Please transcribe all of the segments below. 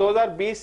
2020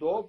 2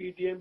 PDM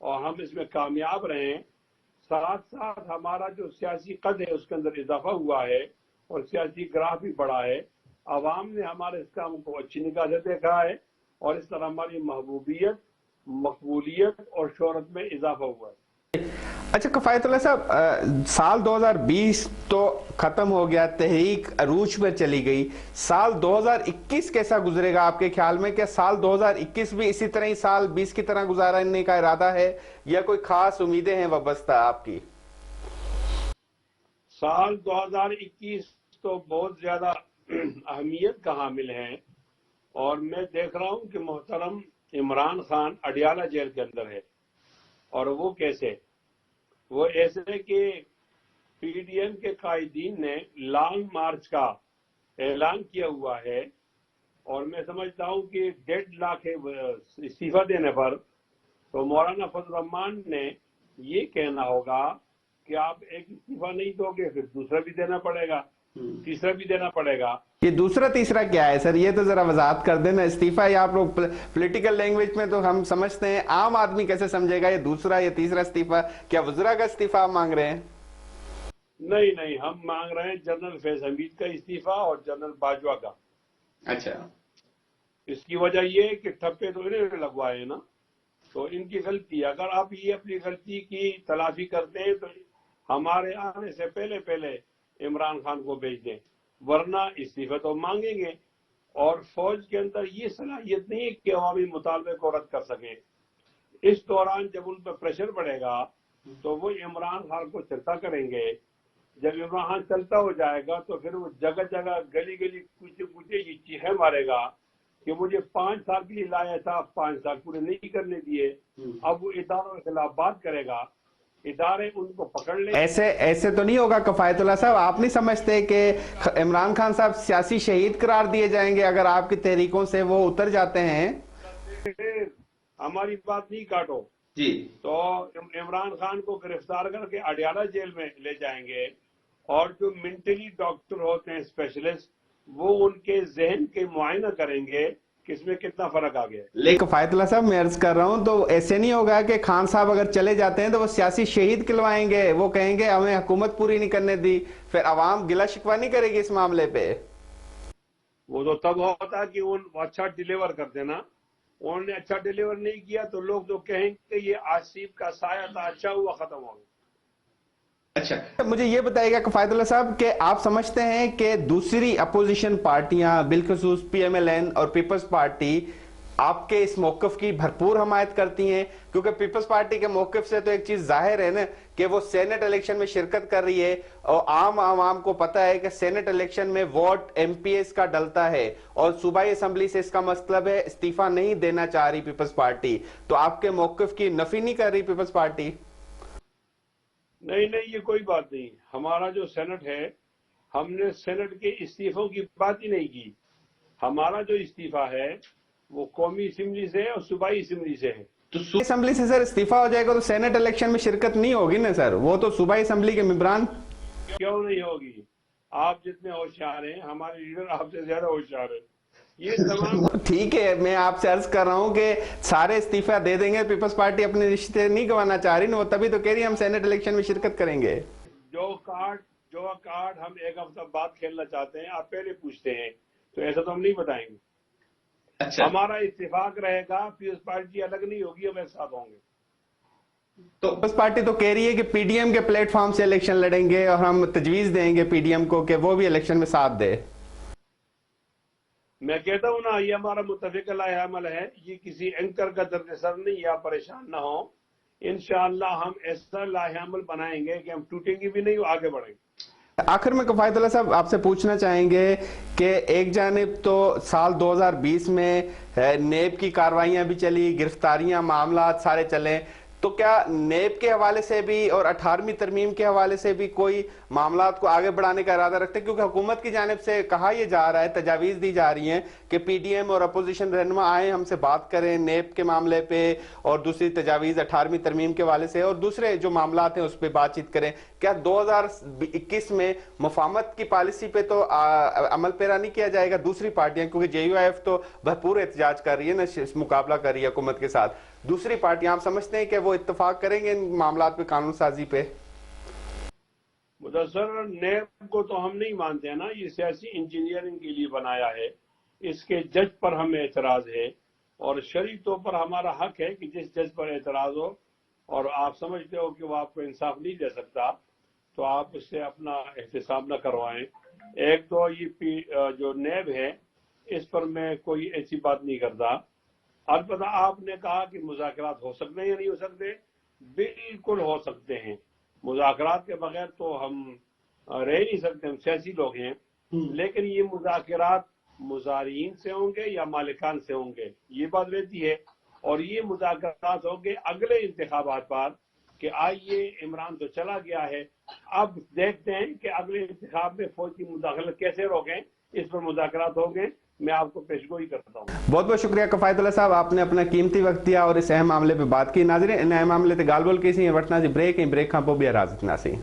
اور ہم اس میں کامیاب رہیں، ساتھ ساتھ ہمارا جو سیاسی قد ہے اس کے اندر اضافہ ہوا ہے اور سیاسی گراف بھی بڑھا ہے، عوام نے ہمارے اس کام کو اچھی نگاہ سے دیکھا ہے اور اس طرح ہماری محبوبیت، مقبولیت اور شہرت میں اضافہ ہوا ہے۔ اچھا کفایت اللہ صاحب، سال 2020 تو ختم ہو گیا، تحریک عروج پر چلی گئی، سال 2021 کیسا گزرے گا آپ کے خیال میں؟ کیا سال 2021 بھی اسی طرح ہی سال 20 کی طرح گزارنے کا ارادہ ہے یا کوئی خاص امیدیں ہیں وابستہ آپ کی؟ سال 2021 تو بہت زیادہ اہمیت کا حامل ہے، اور میں دیکھ رہا ہوں کہ محترم عمران خان اڈیالہ جیل کے اندر ہے، اور وہ کیسے؟ وہ ایسے کہ پی ڈی ایم کے قائدین نے لانگ مارچ کا اعلان کیا ہوا ہے، اور میں سمجھتا ہوں کہ 1.5 لاکھ استعفیٰ دینے پر تو مولانا فضل الرحمان نے یہ کہنا ہوگا کہ آپ ایک استعفیٰ نہیں دو گے، پھر دوسرا بھی دینا پڑے گا، تیسرا بھی دینا پڑے گا۔ یہ دوسرا تیسرا کیا ہے سر؟ یہ تو ذرا وضاحت کر دینا۔ استعفیٰ یہ آپ لوگ پولیٹیکل لینگویج میں تو ہم سمجھتے ہیں، عام آدمی کیسے سمجھے گا یہ دوسرا یا تیسرا استعفیٰ؟ کیا وزراء کا استعفیٰ آپ مانگ رہے ہیں؟ نہیں، ہم مانگ رہے ہیں جنرل فیض حمید کا استعفیٰ اور جنرل باجوہ کا۔ اچھا، اس کی وجہ یہ ہے کہ ٹھپے تو انہوں نے لگوائے ہیں نا، تو ان کی غلطی ہے۔ اگر آپ یہ اپنی غلطی کی تلافی کرتے ہیں تو ہمارے آنے سے پہلے عمران خان کو بھیج دیں، ورنہ استعفیٰ تو مانگیں گے، اور فوج کے اندر یہ صلاحیت نہیں ہے کہ عوامی مطالبے کو رد کر سکیں۔ اس دوران جب ان پہ پریشر بڑھے گا تو وہ عمران خان کو چلتا کریں گے۔ جب عمران خان چلتا ہو جائے گا تو پھر وہ جگہ جگہ گلی کوچے یہ چیخیں مارے گا کہ مجھے 5 سال کے لیے لایا تھا، 5 سال پورے نہیں کرنے دیے۔ اب وہ اداروں کے خلاف بات کرے گا، ادارے ان کو پکڑ لیں۔ ایسے تو نہیں ہوگا کفایت اللہ صاحب؟ آپ نہیں سمجھتے کہ عمران خان صاحب سیاسی شہید قرار دیے جائیں گے اگر آپ کی تحریکوں سے وہ اتر جاتے ہیں؟ ہماری بات نہیں کاٹو جی، تو عمران خان کو گرفتار کر کے اڈیالہ جیل میں لے جائیں گے، اور جو منٹلی ڈاکٹر ہوتے ہیں اسپیشلسٹ، وہ ان کے ذہن کے معائنہ کریں گے کہ اس میں کتنا فرق آ گیا ہے۔ لیکن کفایت اللہ صاحب میں عرض کر رہا ہوں، تو ایسے نہیں ہوگا کہ خان صاحب اگر چلے جاتے ہیں تو وہ سیاسی شہید کلوائیں گے، وہ کہیں گے ہمیں حکومت پوری نہیں کرنے دی، پھر عوام گلہ شکوہ نہیں کرے گی اس معاملے پہ؟ وہ تو تب ہوتا کہ وہ اچھا ڈیلیور کرتے نا، انہوں نے اچھا ڈیلیور نہیں کیا تو لوگ تو کہیں کہ یہ آصف کا سایہ تھا، اچھا ہوا ختم ہو گیا۔ اچھا، مجھے یہ بتائیے گا کفایت اللہ صاحب کہ آپ سمجھتے ہیں کہ دوسری اپوزیشن پارٹیاں بالخصوص پی ایم ایل این اور پیپلز پارٹی آپ کے اس موقف کی بھرپور حمایت کرتی ہیں؟ کیونکہ پیپلز پارٹی کے موقف سے تو ایک چیز ظاہر ہے نا کہ وہ سینٹ الیکشن میں شرکت کر رہی ہے، اور عام عوام کو پتہ ہے کہ سینٹ الیکشن میں ووٹ ایم پی ایس کا ڈلتا ہے، اور صوبائی اسمبلی سے اس کا مطلب ہے استعفیٰ نہیں دینا چاہ رہی پیپلز پارٹی۔ تو آپ کے موقف کی نفی نہیں کر رہی پیپلز پارٹی؟ نہیں، یہ کوئی بات نہیں۔ ہمارا جو سینٹ ہے، ہم نے سینٹ کے استعفوں کی بات ہی نہیں کی۔ ہمارا جو استعفیٰ ہے وہ قومی اسمبلی سے اور صوبائی اسمبلی سے ہے۔ تو صوبائی اسمبلی سے سر استعفیٰ ہو جائے گا تو سینٹ الیکشن میں شرکت نہیں ہوگی نا سر؟ وہ تو صوبائی اسمبلی کے ممبران۔ کیوں نہیں ہوگی؟ آپ جتنے ہوشیار ہیں، ہمارے لیڈر آپ سے زیادہ ہوشیار ہیں۔ یہ تمام ٹھیک ہے، میں آپ سے عرض کر رہا ہوں کہ سارے استعفیٰ دے دیں گے، پیپلز پارٹی اپنے رشتے نہیں گنوانا چاہ رہی نا، وہ تبھی تو کہہ رہی ہے ہم سینٹ الیکشن میں شرکت کریں گے۔ جو کارڈ ہم ایک ہفتہ بعد کھیلنا چاہتے ہیں، آپ پہلے پوچھتے ہیں، تو ایسا تو ہم نہیں بتائیں گے۔ ہمارا اتفاق رہے گا، پیپلز پارٹی الگ نہیں ہوگی، ہم ایک ساتھ ہوں گے۔ تو پیپلز پارٹی تو کہہ رہی ہے کہ پی ڈی ایم کے پلیٹ فارم سے الیکشن لڑیں گے، اور ہم تجویز دیں گے پی ڈی ایم کو کہ وہ بھی الیکشن میں ساتھ دے۔ میں کہتا ہوں نا، یہ ہمارا متفق لائحہ عمل ہے، یہ کسی اینکر کا درد سر نہیں، یا پریشان نہ ہو۔ انشاءاللہ ہم ایسا لائحہ عمل بنائیں گے کہ ہم ٹوٹیں گے بھی نہیں، آگے بڑھیں گے۔ آخر میں کفایت اللہ صاحب آپ سے پوچھنا چاہیں گے کہ ایک جانب تو سال 2020 میں نیب کی کاروائیاں بھی چلی، گرفتاریاں، معاملات سارے چلیں، تو کیا نیب کے حوالے سے بھی اور 18ویں ترمیم کے حوالے سے بھی کوئی معاملات کو آگے بڑھانے کا ارادہ رکھتے ہیں؟ کیونکہ حکومت کی جانب سے کہا یہ جا رہا ہے، تجاویز دی جا رہی ہیں کہ پی ڈی ایم اور اپوزیشن رہنما آئیں ہم سے بات کریں نیب کے معاملے پہ، اور دوسری تجاویز 18ویں ترمیم کے والے سے، اور دوسرے جو معاملات ہیں اس پہ بات چیت کریں۔ کیا 2021 میں مفاہمت کی پالیسی پہ تو عمل پیرا نہیں کیا جائے گا؟ دوسری پارٹیاں، کیونکہ جے یو آئی ایف تو بھرپور احتجاج کر رہی ہے نا، مقابلہ کر رہی ہے حکومت کے ساتھ، دوسری پارٹیاں آپ سمجھتے ہیں کہ وہ اتفاق کریں گے ان معاملات پہ، قانون سازی پہ؟ مدثر، نیب کو تو ہم نہیں مانتے ہیں نا، یہ سیاسی انجینئرنگ کے لیے بنایا ہے، اس کے جج پر ہمیں اعتراض ہے، اور شرعی طور پر ہمارا حق ہے کہ جس جج پر اعتراض ہو اور آپ سمجھتے ہو کہ وہ آپ کو انصاف نہیں دے سکتا تو آپ اس سے اپنا احتساب نہ کروائیں۔ ایک تو یہ جو نیب ہے اس پر میں کوئی ایسی بات نہیں کرتا۔ البتہ آپ نے کہا کہ مذاکرات ہو سکتے ہیں یا نہیں ہو سکتے، بالکل ہو سکتے ہیں، مذاکرات کے بغیر تو ہم رہ نہیں سکتے، ہم سیاسی لوگ ہیں، لیکن یہ مذاکرات مزارعین سے ہوں گے یا مالکان سے ہوں گے، یہ بات رہتی ہے، اور یہ مذاکرات ہوں گے اگلے انتخابات پر کہ آئیے عمران تو چلا گیا ہے، اب دیکھتے ہیں کہ اگلے انتخاب میں فوج کی مداخلت کیسے روکیں، اس پر مذاکرات ہوں گے۔ میں آپ کو پیشگوئی کرتا ہوں۔ بہت بہت شکریہ کفایت اللہ صاحب، آپ نے اپنا قیمتی وقت دیا اور اس اہم معاملے پہ بات کی۔ ناظرین ان اہم معاملے تے گال بول کیسی ہیں وٹنا جی بریک ہیں، بریک کھاں پو بھی اراضت ناسی۔